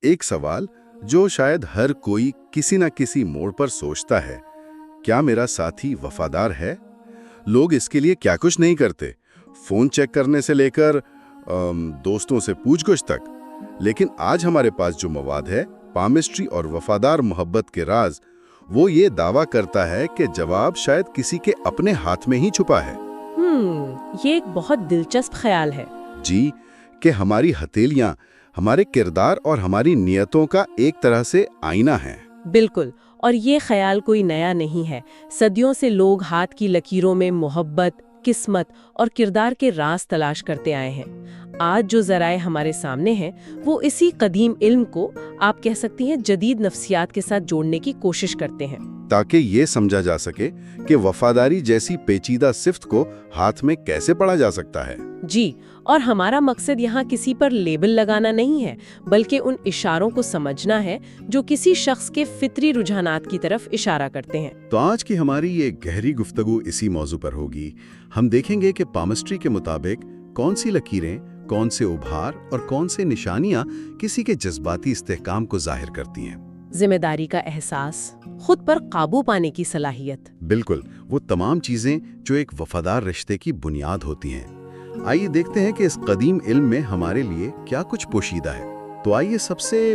ایک سوال جو شاید ہر کوئی کسی نہ کسی موڑ پر سوچتا ہے، کیا میرا ساتھی وفادار ہے؟ لوگ اس کے لیے کیا کچھ نہیں کرتے، فون چیک کرنے سے لے کر دوستوں سے پوچھ گچھ تک۔ لیکن آج ہمارے پاس جو مواد ہے، پامسٹری اور وفادار محبت کے راز، وہ یہ دعویٰ کرتا ہے کہ جواب شاید کسی کے اپنے ہاتھ میں ہی چھپا ہے۔ یہ ایک بہت دلچسپ خیال ہے۔ جی، کہ ہماری ہتھیلیاں ہمارے کردار اور ہماری نیتوں کا ایک طرح سے آئینہ ہیں۔ بالکل، اور یہ خیال کوئی نیا نہیں ہے۔ صدیوں سے لوگ ہاتھ کی لکیروں میں محبت، قسمت اور کردار کے راز تلاش کرتے آئے ہیں۔ آج جو ذرائع ہمارے سامنے ہیں وہ اسی قدیم علم کو آپ کہہ سکتی ہیں جدید نفسیات کے ساتھ جوڑنے کی کوشش کرتے ہیں، تاکہ یہ سمجھا جا سکے کہ وفاداری جیسی پیچیدہ صفت کو ہاتھ میں کیسے پڑھا جا سکتا ہے۔ جی، اور ہمارا مقصد یہاں کسی پر لیبل لگانا نہیں ہے، بلکہ ان اشاروں کو سمجھنا ہے جو کسی شخص کے فطری رجحانات کی طرف اشارہ کرتے ہیں۔ تو آج کی ہماری یہ گہری گفتگو اسی موضوع پر ہوگی۔ ہم دیکھیں گے کہ پامسٹری کے مطابق کون سی لکیریں، کون سے ابھار اور کون سے نشانیاں کسی کے جذباتی استحکام کو ظاہر کرتی ہیں۔ ذمہ داری کا احساس، خود پر قابو پانے کی صلاحیت۔ بالکل، وہ تمام چیزیں جو ایک وفادار رشتے کی بنیاد ہوتی ہیں۔ آئیے دیکھتے ہیں کہ اس قدیم علم میں ہمارے لیے کیا کچھ پوشیدہ ہے۔ تو آئیے سب سے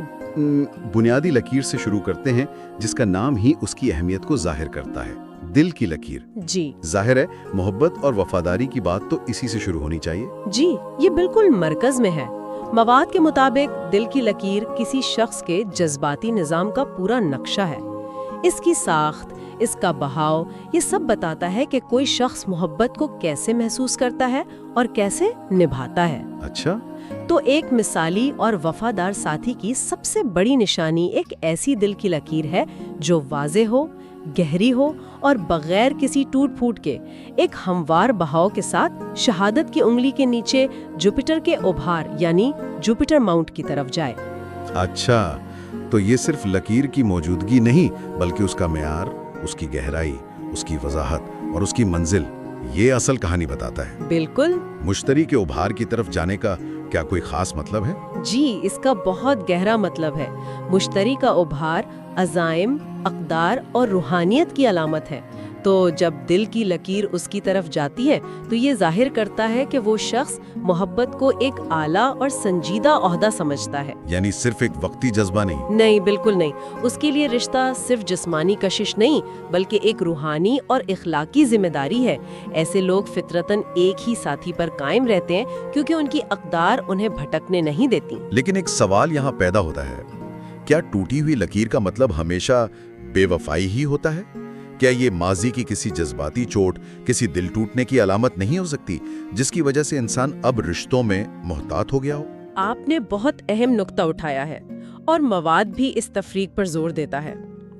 بنیادی لکیر سے شروع کرتے ہیں، جس کا نام ہی اس کی اہمیت کو ظاہر کرتا ہے، دل کی لکیر۔ جی، ظاہر ہے محبت اور وفاداری کی بات تو اسی سے شروع ہونی چاہیے۔ جی، یہ بالکل مرکز میں ہے۔ مواد کے مطابق دل کی لکیر کسی شخص کے جذباتی نظام کا پورا نقشہ ہے۔ اس کی ساخت، اس کا بہاؤ، یہ سب بتاتا ہے کہ کوئی شخص محبت کو کیسے محسوس کرتا ہے اور کیسے نبھاتا ہے۔ اچھا، تو ایک مثالی اور وفادار ساتھی کی سب سے بڑی نشانی ایک ایسی دل کی لکیر ہے جو واضح ہو، گہری ہو اور بغیر کسی ٹوٹ پھوٹ کے ایک ہموار بہاؤ کے ساتھ شہادت کی انگلی کے نیچے جوپیٹر کے ابھار یعنی جوپیٹر ماؤنٹ کی طرف جائے۔ اچھا، تو یہ صرف لکیر کی موجودگی نہیں، بلکہ اس کا معیار، اس کی گہرائی، اس کی وضاحت اور اس کی منزل، یہ اصل کہانی بتاتا ہے۔ بالکل۔ مشتری کے ابھار کی طرف جانے کا کیا کوئی خاص مطلب ہے؟ جی، اس کا بہت گہرا مطلب ہے۔ مشتری کا ابھار عزائم، اقدار اور روحانیت کی علامت ہے۔ تو جب دل کی لکیر اس کی طرف جاتی ہے تو یہ ظاہر کرتا ہے کہ وہ شخص محبت کو ایک اعلیٰ اور سنجیدہ عہدہ سمجھتا ہے، یعنی صرف ایک وقتی جذبہ نہیں۔ نہیں، بالکل نہیں۔ اس کے لیے رشتہ صرف جسمانی کشش نہیں، بلکہ ایک روحانی اور اخلاقی ذمہ داری ہے۔ ایسے لوگ فطرتاً ایک ہی ساتھی پر قائم رہتے ہیں کیونکہ ان کی اقدار انہیں بھٹکنے نہیں دیتی۔ لیکن ایک سوال یہاں پیدا ہوتا ہے، کیا ٹوٹی ہوئی لکیر کا مطلب ہمیشہ بے وفائی ہی ہوتا ہے؟ کیا یہ ماضی کی کسی جذباتی چوٹ، کسی دل ٹوٹنے کی علامت نہیں ہو سکتی، جس کی وجہ سے انسان اب رشتوں میں محتاط ہو گیا ہو؟ آپ نے بہت اہم نقطہ اٹھایا ہے، اور مواد بھی اس تفریق پر زور دیتا ہے۔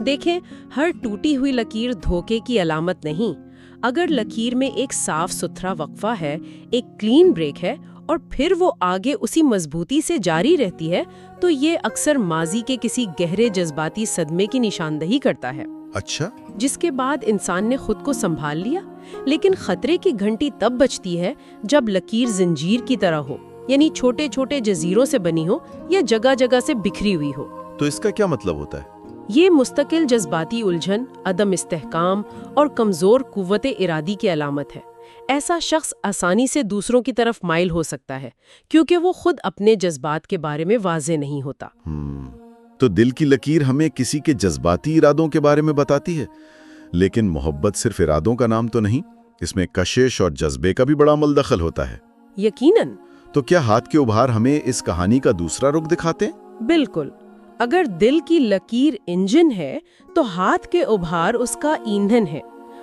دیکھیں، ہر ٹوٹی ہوئی لکیر دھوکے کی علامت نہیں۔ اگر لکیر میں ایک صاف ستھرا وقفہ ہے، ایک کلین بریک ہے، اور پھر وہ آگے اسی مضبوطی سے جاری رہتی ہے، تو یہ اکثر ماضی کے کسی گہرے جذباتی صدمے کی نشاندہی کرتا ہے۔ اچھا، جس کے بعد انسان نے خود کو سنبھال لیا، لیکن خطرے کی گھنٹی تب بجتی ہے جب لکیر زنجیر کی طرح ہو، یعنی چھوٹے چھوٹے جزیروں سے بنی ہو یا جگہ جگہ سے بکھری ہوئی ہو۔ تو اس کا کیا مطلب ہوتا ہے؟ یہ مستقل جذباتی الجھن، عدم استحکام اور کمزور قوت ارادی کی علامت ہے۔ ایسا شخص آسانی سے دوسروں کی طرف مائل ہو سکتا ہے کیونکہ وہ خود اپنے جذبات کے بارے میں واضح نہیں ہوتا۔ تو دل کی لکیر ہمیں کسی کے جذباتی ارادوں کے بارے میں بتاتی ہے، لیکن محبت صرف ارادوں کا نام تو نہیں، اس میں کشش اور جذبے کا بھی بڑا عمل دخل ہوتا ہے۔ یقیناً۔ تو کیا ہاتھ کے ابھار ہمیں اس کہانی کا دوسرا رخ دکھاتے ہیں؟ بالکل۔ اگر دل کی لکیر انجن ہے تو ہاتھ کے ابھار اس کا ایندھن ہے،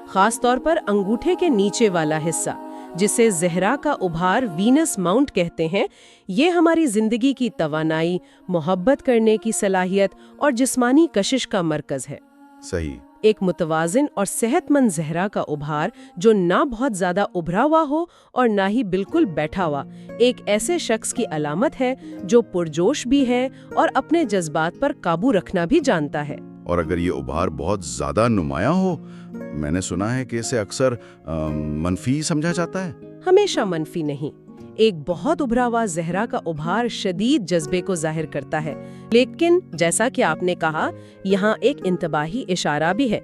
خاص طور پر انگوٹھے کے نیچے والا حصہ، جسے زہرا کا ابھار وینس ماؤنٹ کہتے ہیں۔ یہ ہماری زندگی کی توانائی، محبت کرنے کی صلاحیت اور جسمانی کشش کا مرکز ہے۔ صحیح۔ ایک متوازن اور صحت مند زہرا کا ابھار جو نہ بہت زیادہ ابھرا ہوا ہو اور نہ ہی بالکل بیٹھا ہوا، ایک ایسے شخص کی علامت ہے جو پرجوش بھی ہے اور اپنے جذبات پر قابو رکھنا بھی جانتا ہے۔ اور اگر یہ ابھار بہت زیادہ نمایاں ہو، میں نے سنا ہے کہ اسے اکثر منفی سمجھا جاتا ہے۔ ہمیشہ منفی نہیں۔ ایک بہت उभरा हुआ ज़हरा का उभार शदीद जज्बे को जाहिर करता है, लेकिन जैसा कि आपने कहा, यहाँ एक इंतबाही इशारा भी है।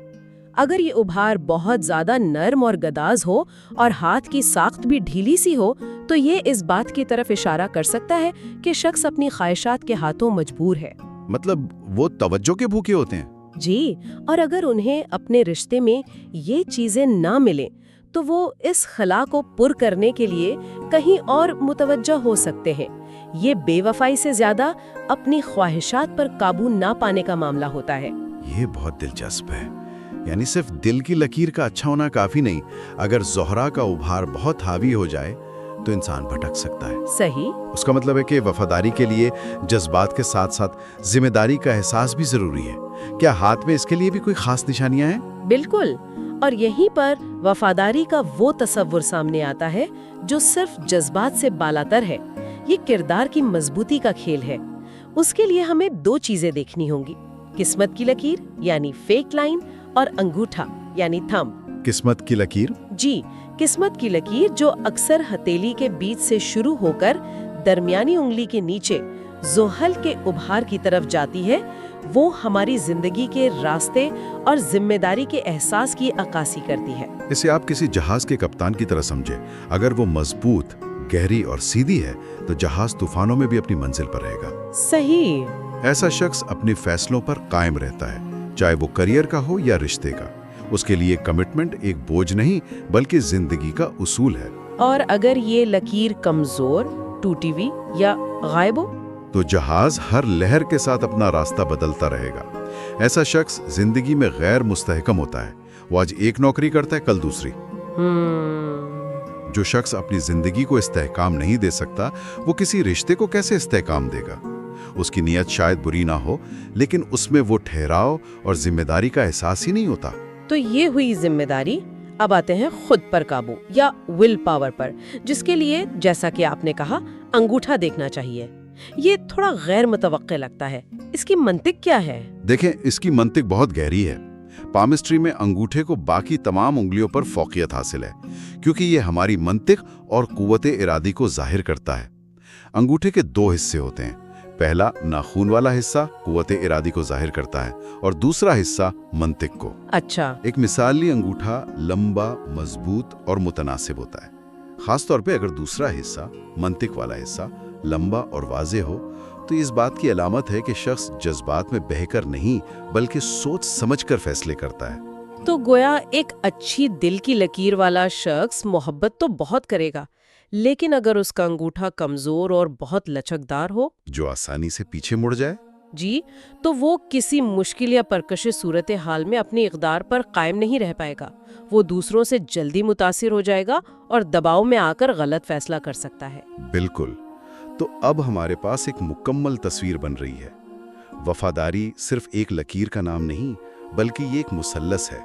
अगर ये उभार बहुत ज़्यादा नर्म और गदाज हो और हाथ की साख्त भी ढीली सी हो, तो ये इस बात की तरफ इशारा कर सकता है कि शख्स अपनी ख्वाहिशात के हाथों मजबूर है। मतलब वो तवज्जो के भूखे होते हैं। जी, और अगर उन्हें अपने रिश्ते में ये चीज़ें ना मिलें, तो वो इस खला को पुर करने के लिए कहीं और मुतवज्जह हो सकते हैं। ये बेवफाई से ज़्यादा अपनी ख्वाहिशात पर काबू ना पाने का मामला होता है। ये बहुत दिलचस्प है। यानी सिर्फ दिल की लकीर का अच्छा होना काफी नहीं, अगर ज़ोहरा का उभार बहुत हावी हो जाए तो इंसान भटक सकता है। सही। उसका मतलब है कि वफादारी के लिए जज्बात के साथ साथ जिम्मेदारी का एहसास भी जरूरी है। क्या हाथ में इसके लिए भी कोई खास निशानियां हैं? बिल्कुल, और यहीं पर वफादारी का वो तसव्वुर सामने आता है जो सिर्फ जज्बात से बालातर है। ये किरदार की मजबूती का खेल है। उसके लिए हमें दो चीजें देखनी होंगी, किस्मत की लकीर यानी फेक लाइन और अंगूठा यानी थंब। किस्मत की लकीर? जी, किस्मत की लकीर जो अक्सर हथेली के बीच से शुरू होकर दरमियानी उंगली के नीचे जोहल के उभार की तरफ जाती है, वो हमारी जिंदगी के रास्ते और जिम्मेदारी के एहसास की अक्कासी करती है। इसे आप किसी जहाज के कप्तान की तरह समझे। अगर वो मजबूत, गहरी और सीधी है तो जहाज तूफानों में भी अपनी मंजिल पर रहेगा। सही। ऐसा शख्स अपने फैसलों पर कायम रहता है, चाहे वो करियर का हो या रिश्ते का। उसके लिए कमिटमेंट एक बोझ नहीं बल्कि जिंदगी का उसूल है। और अगर ये लकीर कमजोर, टूटी हुई या गायब हो, तो जहाज हर लहर के साथ अपना रास्ता बदलता रहेगा। ऐसा शख्स जिंदगी में गैर मुस्तहकम होता है। वो आज एक नौकरी करता है, कल दूसरी। जो शख्स अपनी जिंदगी को इस्तेहकाम नहीं दे सकता, वो किसी रिश्ते को कैसे इस्तेहकाम देगा? उसकी नीयत शायद बुरी ना हो, लेकिन उसमें वो ठहराव और जिम्मेदारी का एहसास ही नहीं होता। तो ये हुई जिम्मेदारी। अब आते हैं खुद पर काबू या विल पावर पर, जिसके लिए जैसा कि आपने कहा अंगूठा देखना चाहिए। ये थोड़ा गैर मुतवक्के लगता है। इसकी मंतिक क्या है? देखें, इसकी मंतिक बहुत गहरी है। पामिस्ट्री में अंगूठे को बाकी तमाम उंगलियों पर फौकियत हासिल है, क्योंकि ये हमारी मंतिक और कुव्वते इरादी को जाहिर करता है। अंगूठे के दो हिस्से होते हैं। पहला नाखून वाला हिस्सा कुव्वते इरादी को जाहिर करता है और दूसरा हिस्सा मंतिक को। अच्छा। एक मिसाली अंगूठा लंबा, मजबूत और मुतनासिब होता है। खास तौर पे अगर दूसरा हिस्सा, मंतिक वाला हिस्सा, लंबा और वाज़ेह हो, तो इस बात की अलामत है कि शख्स जज्बात में बहकर नहीं बल्कि सोच समझकर फैसले करता है। तो गोया एक अच्छी दिल की लकीर वाला शख्स मोहब्बत तो बहुत करेगा, लेकिन अगर उसका अंगूठा कमजोर और बहुत लचकदार हो, जो आसानी से पीछे मुड़ जाए, जी, तो वो किसी मुश्किल या परकश सूरत हाल में अपनी इक़दार पर कायम नहीं रह पाएगा। वो दूसरों से जल्दी मुतासिर हो जाएगा और दबाव में आकर गलत फैसला कर सकता है। बिल्कुल। तो अब हमारे पास एक मुकम्मल तस्वीर बन रही है। वफादारी सिर्फ एक लकीर का नाम नहीं, बल्कि ये एक मुसल्लस है।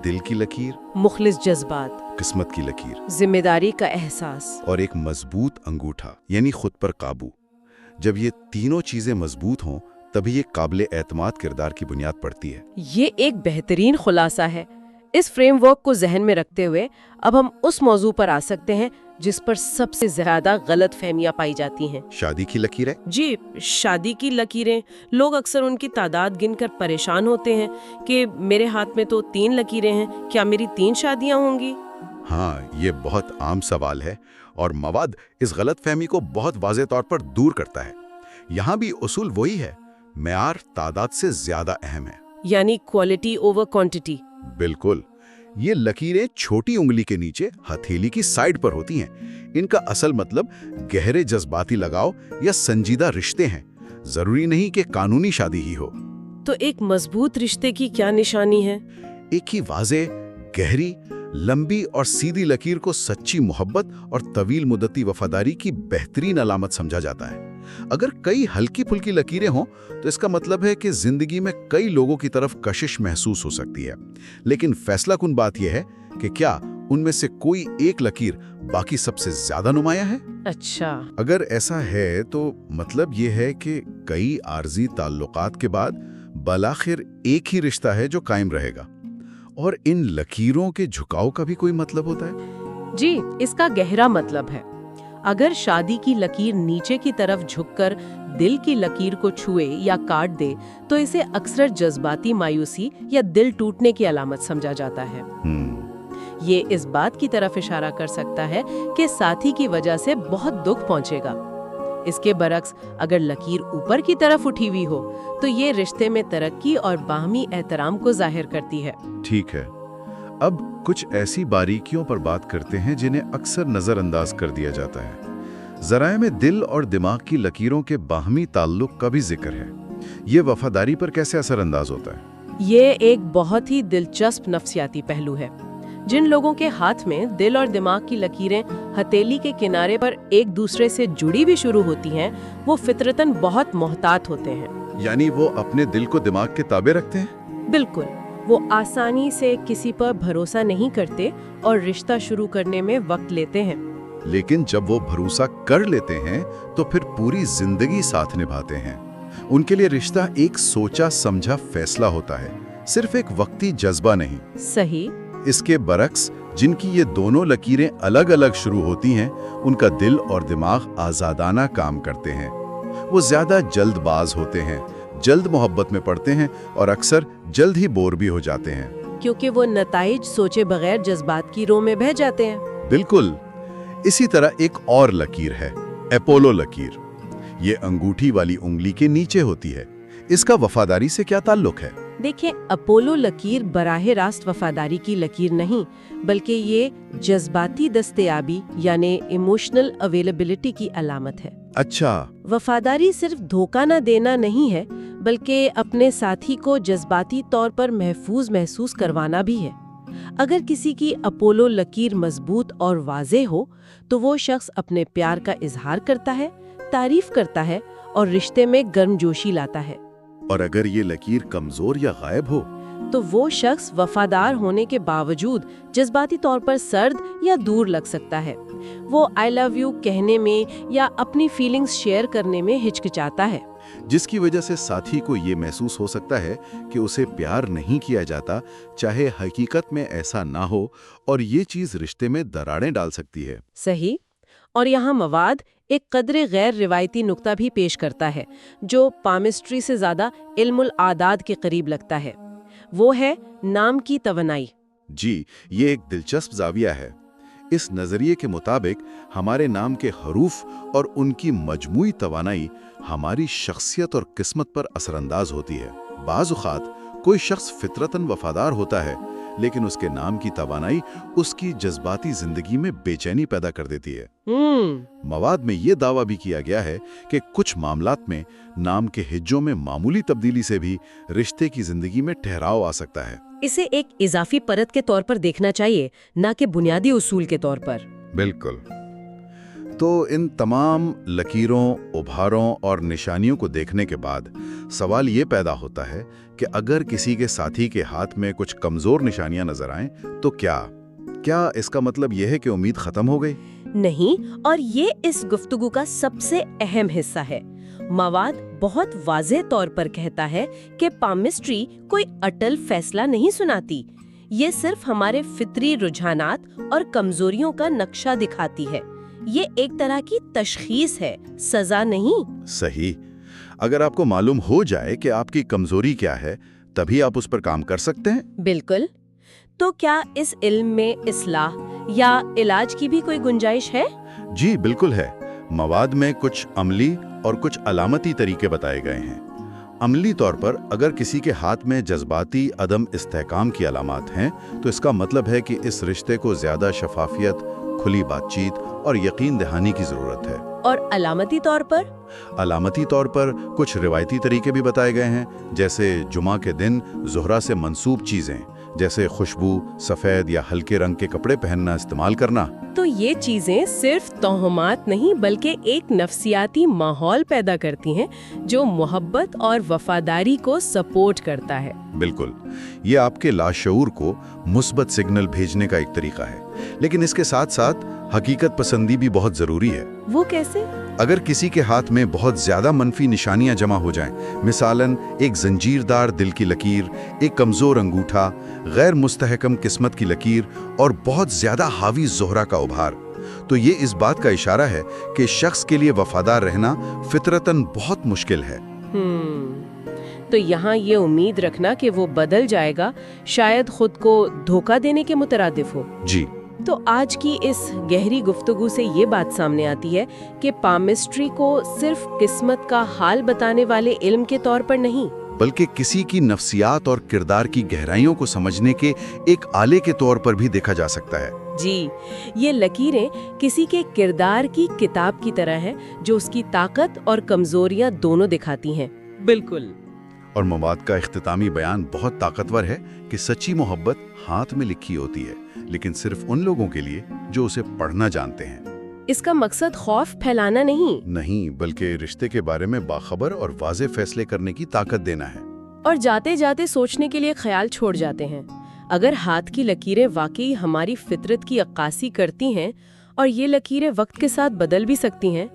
दिल की लकीर, मुखलिस जज्बात, किस्मत की लकीर, जिम्मेदारी का एहसास और एक मजबूत अंगूठा यानी खुद पर काबू। जब ये तीनों चीजें मजबूत हों, तभी ये काबिल एतमाद किरदार की बुनियाद पड़ती है। ये एक बेहतरीन खुलासा है। इस फ्रेमवर्क को जहन में रखते हुए अब हम उस मौजू पर आ सकते हैं जिस पर सबसे ज्यादा गलत फहमियां पाई जाती हैं। शादी की लकीरें। जी, शादी की लकीरें। लोग अक्सर उनकी तादाद गिनकर परेशान होते हैं कि मेरे हाथ में तो 3 लकीरें हैं, क्या मेरी 3 शादियां होंगी? हाँ, ये बहुत आम सवाल है और मवाद इस गलत फहमी को बहुत वाज़ेह तौर पर दूर करता है। यहाँ भी उसूल वही है, मेयार तादाद से ज्यादा अहम है, यानी क्वालिटी ओवर क्वांटिटी। बिल्कुल। ये लकीरें छोटी उंगली के नीचे हथेली की साइड पर होती हैं। इनका असल मतलब गहरे जज्बाती लगाव या संजीदा रिश्ते हैं, जरूरी नहीं कि कानूनी शादी ही हो। तो एक मजबूत रिश्ते की क्या निशानी है? एक ही वाज़ेह, गहरी, लंबी और सीधी लकीर को सच्ची मोहब्बत और तवील मुद्दती वफादारी की बेहतरीन अलामत समझा जाता है। अगर कई हल्की फुल्की लकीरें हों तो इसका मतलब है कि जिंदगी में कई लोगों की तरफ कशिश महसूस हो सकती है, लेकिन फैसलाकुन बात यह है कि क्या उनमें से कोई एक लकीर बाकी सबसे ज्यादा नुमाया है। अच्छा, अगर ऐसा है तो मतलब यह है कि कई आर्जी ताल्लुकात के बाद बलाखिर एक ही रिश्ता है जो कायम रहेगा। और इन लकीरों के झुकाव का भी कोई मतलब होता है? जी, इसका गहरा मतलब है। अगर शादी की लकीर नीचे की तरफ झुककर दिल की लकीर को छुए या काट दे तो इसे अक्सर जज्बाती मायूसी या दिल टूटने की अलामत समझा जाता है। ये इस बात की तरफ इशारा कर सकता है कि साथी की वजह से बहुत दुख पहुंचेगा। इसके बरक्स अगर लकीर ऊपर की तरफ उठी हुई हो तो ये रिश्ते में तरक्की और बाहमी एहतराम को जाहिर करती है। ठीक है, अब कुछ ऐसी बारीकियों पर बात करते हैं जिन्हें अक्सर नजरअंदाज कर दिया जाता है। ज़राए में दिल और दिमाग की लकीरों के बाहमी ताल्लुक का भी जिक्र है। ये वफादारी पर कैसे असरअंदाज होता है? ये एक बहुत ही दिलचस्प नफ्सियाती पहलू है। जिन लोगों के हाथ में दिल और दिमाग की लकीरें हथेली के किनारे पर एक दूसरे से जुड़ी भी शुरू होती हैं, वो फितरतन बहुत मोहतात होते हैं। यानी वो अपने दिल को दिमाग के ताबे रखते हैं? बिल्कुल, वो आसानी से किसी पर भरोसा नहीं करते और रिश्ता शुरू करने में वक्त लेते हैं। लेकिन जब वो भरोसा कर लेते हैं तो फिर पूरी जिंदगी साथ निभाते हैं। उनके लिए रिश्ता एक सोचा समझा फैसला होता है, सिर्फ एक वक्ती जज्बा नहीं। सही। इसके बरक्स जिनकी ये दोनों लकीरें अलग अलग शुरू होती हैं, उनका दिल और दिमाग आजादाना काम करते हैं। वो ज्यादा जल्दबाज होते हैं, जल्द मोहब्बत में पड़ते हैं और अक्सर जल्द ही बोर भी हो जाते हैं, क्योंकि वो नताइज सोचे बगैर जज्बात की रो में बह जाते हैं। बिल्कुल। इसी तरह एक और लकीर है, अपोलो लकीर। ये अंगूठी वाली उंगली के नीचे होती है। इसका वफादारी से क्या ताल्लुक है? देखिए, अपोलो लकीर बराह रास्त वफादारी की लकीर नहीं, बल्कि ये जज्बाती दस्तयाबी यानी इमोशनल अवेलेबिलिटी की अलामत है। अच्छा। वफादारी सिर्फ धोखा न देना नहीं है, बल्कि अपने साथी को जज्बाती तौर पर महफूज महसूस करवाना भी है। अगर किसी की अपोलो लकीर मजबूत और वाज़ेह हो तो वो शख्स अपने प्यार का इजहार करता है, तारीफ करता है और रिश्ते में गर्मजोशी लाता है। और अगर ये लकीर कमजोर या गायब हो तो वो शख्स वफादार होने के बावजूद जज्बाती तौर पर सर्द या दूर लग सकता है। वो आई लव यू कहने में या अपनी फीलिंग्स शेयर करने में हिचकिचाता है, जिसकी वजह से साथी को ये महसूस हो सकता है कि उसे प्यार नहीं किया जाता, चाहे हकीकत में ऐसा ना हो, और ये चीज रिश्ते में दरारें डाल सकती है। सही। और यहाँ मवाद एक कदरे गैर रिवायती नुक्ता भी पेश करता है जो पामिस्ट्री से ज्यादा इल्मुल आदाद के करीब लगता है। वो है नाम की तवनाई। जी, ये एक दिलचस्प जाविया है। इस नजरिए के मुताबिक हमारे नाम के हरूफ और उनकी मजमूई तवानाई हमारी शख्सियत और किस्मत पर असरअंदाज होती है। बाज़ औक़ात कोई शख्स फितरतन वफादार होता है, लेकिन उसके नाम की तवानाई उसकी जज्बाती जिंदगी में बेचैनी पैदा कर देती है। मवाद में ये दावा भी किया गया है कि कुछ मामलात में नाम के हिज्जों में मामूली तब्दीली से भी रिश्ते की जिंदगी में ठहराव आ सकता है। इसे एक इजाफी परत के तौर पर देखना चाहिए, ना कि बुनियादी उसूल के तौर पर। बिल्कुल। तो इन तमाम लकीरों, उभारों और निशानियों को देखने के बाद सवाल ये पैदा होता है कि अगर किसी के साथी के हाथ में कुछ कमजोर निशानियां नजर आएं, तो क्या इसका मतलब यह है कि उम्मीद खत्म हो गई? नहीं, और ये इस गुफ्तगू का सबसे अहम हिस्सा है। मवाद बहुत वाज़ेह तौर पर कहता है कि पामिस्ट्री कोई अटल फैसला नहीं सुनाती। ये सिर्फ हमारे फितरी रुझानात और कमजोरियों का नक्शा दिखाती है। ये एक तरह की तशखीस है, सजा नहीं। सही। अगर आपको मालूम हो जाए कि आपकी कमजोरी क्या है, तभी आप उस पर काम कर सकते हैं। बिल्कुल। तो क्या इस इल्म में इस्लाह या इलाज की भी कोई गुंजाइश है? जी बिल्कुल है। मवाद में कुछ अमली और कुछ अलामती तरीके बताए गए हैं। अमली तौर पर अगर किसी के हाथ में जज्बाती अदम इस्तेहकाम की अलामात हैं, तो इसका मतलब है कि इस रिश्ते को ज्यादा शफाफियत, खुली बातचीत और यकीन दहानी की जरूरत है। और अलामती तौर पर? अलामती तौर पर कुछ रिवायती तरीके भी बताए गए हैं, जैसे जुमा के दिन ज़ुहरा से मंसूब चीजें जैसे खुशबू, सफेद या हल्के रंग के कपड़े पहनना इस्तेमाल करना। तो ये चीजें सिर्फ तोहमात नहीं, बल्कि एक नफ्सियाती माहौल पैदा करती हैं जो मोहब्बत और वफादारी को सपोर्ट करता है। बिल्कुल। ये आपके लाशऊर को मुस्बत सिग्नल भेजने का एक तरीका है, लेकिन इसके साथ साथ हकीकत पसंदी भी बहुत जरूरी है। वो कैसे? अगर किसी के हाथ में बहुत ज्यादा मनफी निशानियां जमा हो जाएं, मिसालन एक जंजीरदार दिल की लकीर, एक कमजोर अंगूठा, गैर मुस्तहकम किस्मत की लकीर और बहुत ज्यादा हावी ज़ोहरा का उभार, तो ये इस बात का इशारा है कि शख्स के लिए वफादार रहना फितरतन बहुत मुश्किल है। तो यहाँ ये उम्मीद रखना कि वो बदल जाएगा शायद खुद को धोखा देने के मुतरादिफ हो। जी। तो आज की इस गहरी गुफ्तगू से ये बात सामने आती है कि पामिस्ट्री को सिर्फ किस्मत का हाल बताने वाले इल्म के तौर पर नहीं, बल्कि किसी की नफ्सियात और किरदार की गहराइयों को समझने के एक आले के तौर पर भी देखा जा सकता है। जी, ये लकीरें किसी के किरदार की किताब की तरह है जो उसकी ताकत और कमजोरियां दोनों दिखाती हैं। बिल्कुल। और मवाद का इख्तितामी बयान बहुत ताकतवर है कि सच्ची मोहब्बत हाथ में लिखी होती है, लेकिन सिर्फ उन लोगों के लिए जो उसे पढ़ना जानते हैं। इसका मकसद खौफ फैलाना नहीं, बल्कि रिश्ते के बारे में बाखबर और वाज़े फैसले करने की ताकत देना है। और जाते जाते सोचने के लिए ख्याल छोड़ जाते हैं, अगर हाथ की लकीरें वाकई हमारी फितरत की अक्कासी करती हैं और ये लकीरें वक्त के साथ बदल भी सकती हैं,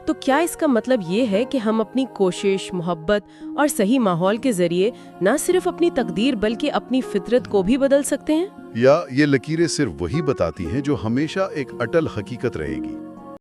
तो क्या इसका मतलब ये है कि हम अपनी कोशिश, मोहब्बत और सही माहौल के जरिए न सिर्फ अपनी तकदीर बल्कि अपनी फितरत को भी बदल सकते हैं? या ये लकीरें सिर्फ वही बताती हैं जो हमेशा एक अटल हकीकत रहेगी?